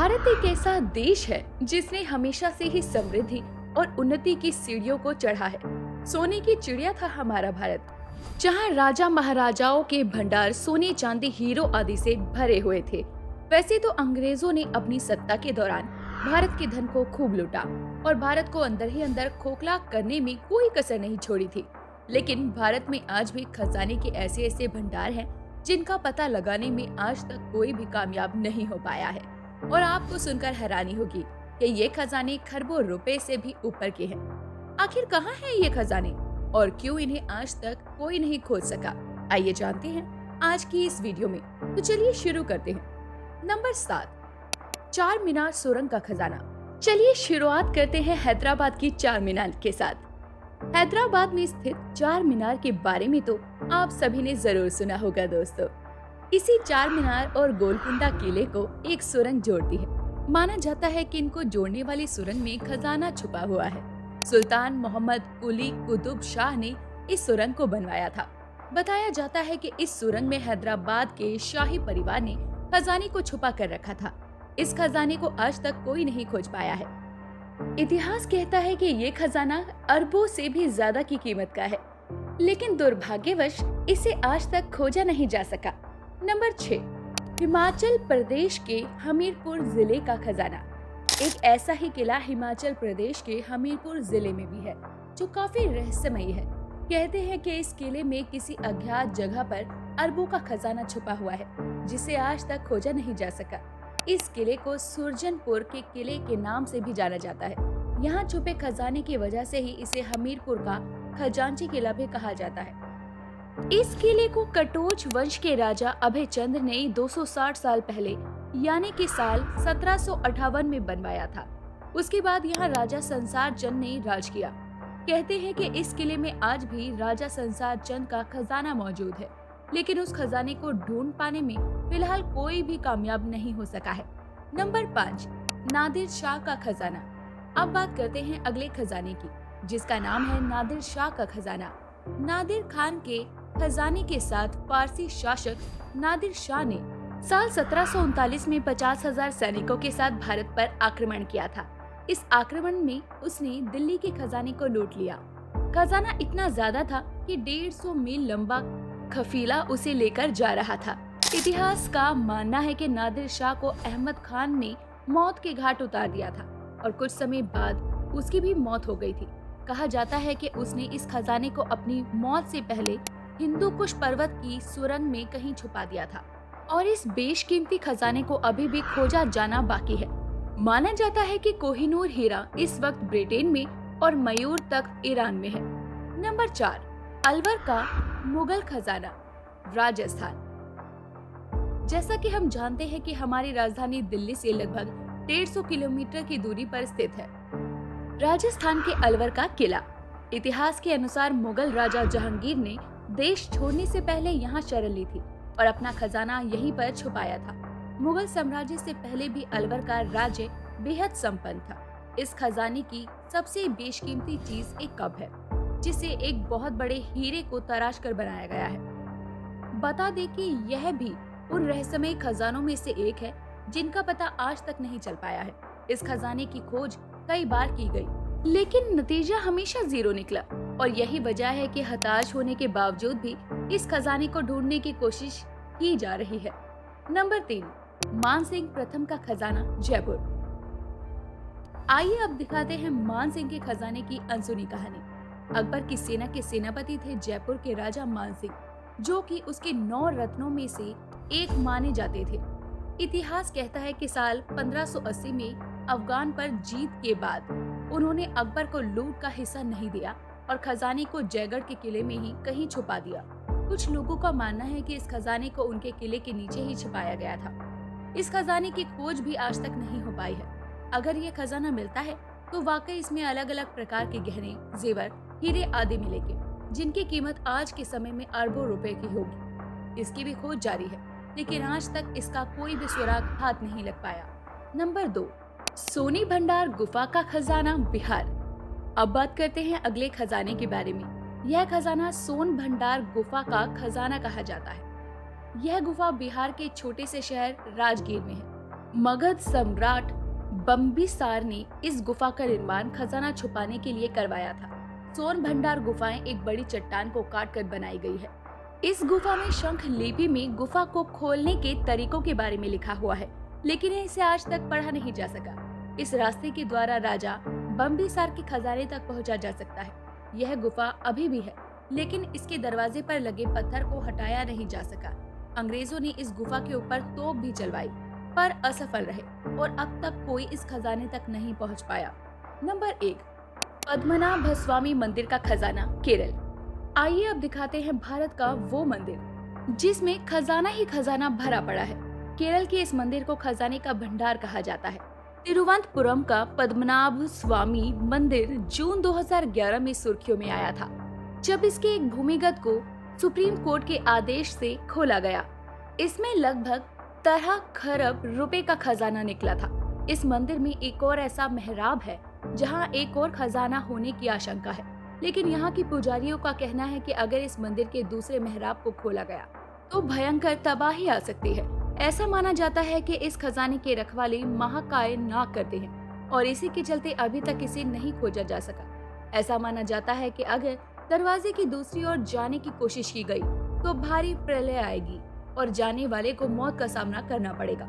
भारत एक ऐसा देश है जिसने हमेशा से ही समृद्धि और उन्नति की सीढ़ियों को चढ़ा है। सोने की चिड़िया था हमारा भारत, जहाँ राजा महाराजाओं के भंडार सोने चांदी हीरो आदि से भरे हुए थे। वैसे तो अंग्रेजों ने अपनी सत्ता के दौरान भारत के धन को खूब लूटा और भारत को अंदर ही अंदर खोखला करने में कोई कसर नहीं छोड़ी थी। लेकिन भारत में आज भी खजाने के ऐसे ऐसे भंडार हैं जिनका पता लगाने में आज तक कोई भी कामयाब नहीं हो पाया है। और आपको सुनकर हैरानी होगी कि ये खजाने खरबों रुपए से भी ऊपर के हैं। आखिर कहाँ हैं ये खजाने और क्यों इन्हें आज तक कोई नहीं खोज सका? आइए जानते हैं आज की इस वीडियो में। तो चलिए शुरू करते हैं। नंबर 7, चार मीनार सुरंग का खजाना। चलिए शुरुआत करते हैं हैदराबाद की चार मीनार के साथ। हैदराबाद में स्थित चार मीनार के बारे में तो आप सभी ने जरूर सुना होगा दोस्तों। इसी चार मीनार और गोलकुंडा किले को एक सुरंग जोड़ती है। माना जाता है कि इनको जोड़ने वाली सुरंग में खजाना छुपा हुआ है। सुल्तान मोहम्मद कुली कुतुब शाह ने इस सुरंग को बनवाया था। बताया जाता है कि इस सुरंग में हैदराबाद के शाही परिवार ने खजाने को छुपा कर रखा था। इस खजाने को आज तक कोई नहीं खोज पाया है। इतिहास कहता है कि ये खजाना अरबों से भी ज्यादा की कीमत का है, लेकिन दुर्भाग्यवश इसे आज तक खोजा नहीं जा सका। नंबर 6, हिमाचल प्रदेश के हमीरपुर जिले का खजाना। एक ऐसा ही किला हिमाचल प्रदेश के हमीरपुर जिले में भी है जो काफी रहस्यमयी है। कहते हैं कि इस किले में किसी अज्ञात जगह पर अरबों का खजाना छुपा हुआ है जिसे आज तक खोजा नहीं जा सका। इस किले को सुरजनपुर के किले के नाम से भी जाना जाता है। यहाँ छुपे खजाने की वजह से ही इसे हमीरपुर का खजांची किला भी कहा जाता है। इस किले को कटोच वंश के राजा अभय चंद्र ने 260 साल पहले यानी कि साल 1758 में बनवाया था। उसके बाद यहाँ राजा संसार चंद ने राज किया। कहते हैं कि इस किले में आज भी राजा संसार चंद का खजाना मौजूद है, लेकिन उस खजाने को ढूंढ पाने में फिलहाल कोई भी कामयाब नहीं हो सका है। नंबर 5, नादिर शाह का खजाना। अब बात करते हैं अगले खजाने की, जिसका नाम है नादिर शाह का खजाना। नादिर खान के खजाने के साथ फारसी शासक नादिर शाह ने साल 1739 में 50,000 सैनिकों के साथ भारत पर आक्रमण किया था। इस आक्रमण में उसने दिल्ली के खजाने को लूट लिया। खजाना इतना ज्यादा था कि 150 मील लंबा कफीला उसे लेकर जा रहा था। इतिहास का मानना है कि नादिर शाह को अहमद खान ने मौत के घाट उतार दिया था और कुछ समय बाद उसकी भी मौत हो गई थी। कहा जाता है कि उसने इस खजाने को अपनी मौत से पहले हिंदू कुश पर्वत की सुरंग में कहीं छुपा दिया था और इस बेशकीमती खजाने को अभी भी खोजा जाना बाकी है। माना जाता है कि कोहिनूर हीरा इस वक्त ब्रिटेन में और मयूर तख्त ईरान में है। नंबर 4, अलवर का मुगल खजाना, राजस्थान। जैसा कि हम जानते हैं कि हमारी राजधानी दिल्ली से लगभग 150 किलोमीटर की दूरी पर स्थित है राजस्थान के अलवर का किला। इतिहास के अनुसार मुगल राजा जहांगीर ने देश छोड़ने से पहले यहाँ शरण ली थी और अपना खजाना यहीं पर छुपाया था। मुगल साम्राज्य से पहले भी अलवर का राज्य बेहद संपन्न था। इस खजाने की सबसे बेशकीमती चीज एक कप है, जिसे एक बहुत बड़े हीरे को तराश कर बनाया गया है। बता दें कि यह भी उन रहस्यमय खजानों में से एक है जिनका पता आज तक नहीं चल पाया है। इस खजाने की खोज कई बार की गई, लेकिन नतीजा हमेशा 0 निकला और यही वजह है कि हताश होने के बावजूद भी इस खजाने को ढूंढने की कोशिश की जा रही है। नंबर 3, मानसिंह प्रथम का खजाना, जयपुर। आइए अब दिखाते हैं मानसिंह के खजाने की अनसुनी कहानी। अकबर की सेना के सेनापति थे जयपुर के राजा मानसिंह, जो कि उसके 9 रत्नों में से एक माने जाते थे। इतिहास कहता है कि साल 1580 में अफगान पर जीत के बाद उन्होंने अकबर को लूट का हिस्सा नहीं दिया और खजाने को जयगढ़ के किले में ही कहीं छुपा दिया। कुछ लोगों का मानना है कि इस खजाने को उनके किले के नीचे ही छिपाया गया था। इस खजाने की खोज भी आज तक नहीं हो पाई है। अगर ये खजाना मिलता है तो वाकई इसमें अलग अलग प्रकार के गहने, जेवर, हीरे आदि मिलेंगे, जिनकी कीमत आज के समय में अरबों रुपए की होगी। इसकी भी खोज जारी है, लेकिन आज तक इसका कोई भी सुराग हाथ नहीं लग पाया। नंबर 2, सोनी भंडार गुफा का खजाना, बिहार। अब बात करते हैं अगले खजाने के बारे में। यह खजाना सोन भंडार गुफा का खजाना कहा जाता है। यह गुफा बिहार के छोटे से शहर राजगीर में है। मगध सम्राट बम्बिसार ने इस गुफा का निर्माण खजाना छुपाने के लिए करवाया था। सोन भंडार गुफाएं एक बड़ी चट्टान को काट कर बनाई गई है। इस गुफा में शंख लिपि में गुफा को खोलने के तरीकों के बारे में लिखा हुआ है, लेकिन इसे आज तक पढ़ा नहीं जा सका। इस रास्ते के द्वारा राजा बम्बिसार के खजाने तक पहुंचा जा सकता है। यह गुफा अभी भी है, लेकिन इसके दरवाजे पर लगे पत्थर को हटाया नहीं जा सका। अंग्रेजों ने इस गुफा के ऊपर तोप भी चलवाई, पर असफल रहे और अब तक कोई इस खजाने तक नहीं पहुंच पाया। नंबर 1, पद्मनाभ स्वामी मंदिर का खजाना, केरल। आइए अब दिखाते हैं भारत का वो मंदिर जिसमें खजाना ही खजाना भरा पड़ा है। केरल के इस मंदिर को खजाने का भंडार कहा जाता है। तिरुवनंतपुरम का पद्मनाभ स्वामी मंदिर जून 2011 में सुर्खियों में आया था, जब इसके एक भूमिगत को सुप्रीम कोर्ट के आदेश से खोला गया। इसमें लगभग 13 खरब रुपए का खजाना निकला था। इस मंदिर में एक और ऐसा मेहराब है जहां एक और खजाना होने की आशंका है, लेकिन यहाँ की पुजारियों का कहना है कि अगर इस मंदिर के दूसरे मेहराब को खोला गया तो भयंकर तबाही आ सकती है। ऐसा माना जाता है कि इस खजाने के रखवाले महाकाय नाग करते हैं और इसी के चलते अभी तक इसे नहीं खोजा जा सका। ऐसा माना जाता है कि अगर दरवाजे की दूसरी ओर जाने की कोशिश की गई तो भारी प्रलय आएगी और जाने वाले को मौत का सामना करना पड़ेगा।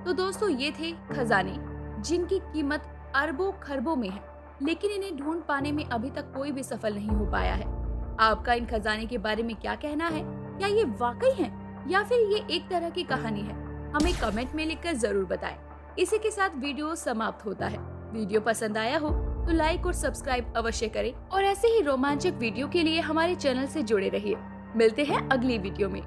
तो दोस्तों, ये थे खजाने जिनकी कीमत अरबों खरबों में है, लेकिन इन्हें ढूंढ पाने में अभी तक कोई भी सफल नहीं हो पाया है। आपका इन खजाने के बारे में क्या कहना है? क्या ये वाकई है या फिर ये एक तरह की कहानी है? हमें कमेंट में लिखकर जरूर बताएं। इसी के साथ वीडियो समाप्त होता है। वीडियो पसंद आया हो तो लाइक और सब्सक्राइब अवश्य करें और ऐसे ही रोमांचक वीडियो के लिए हमारे चैनल से जुड़े रहिए। मिलते हैं अगली वीडियो में।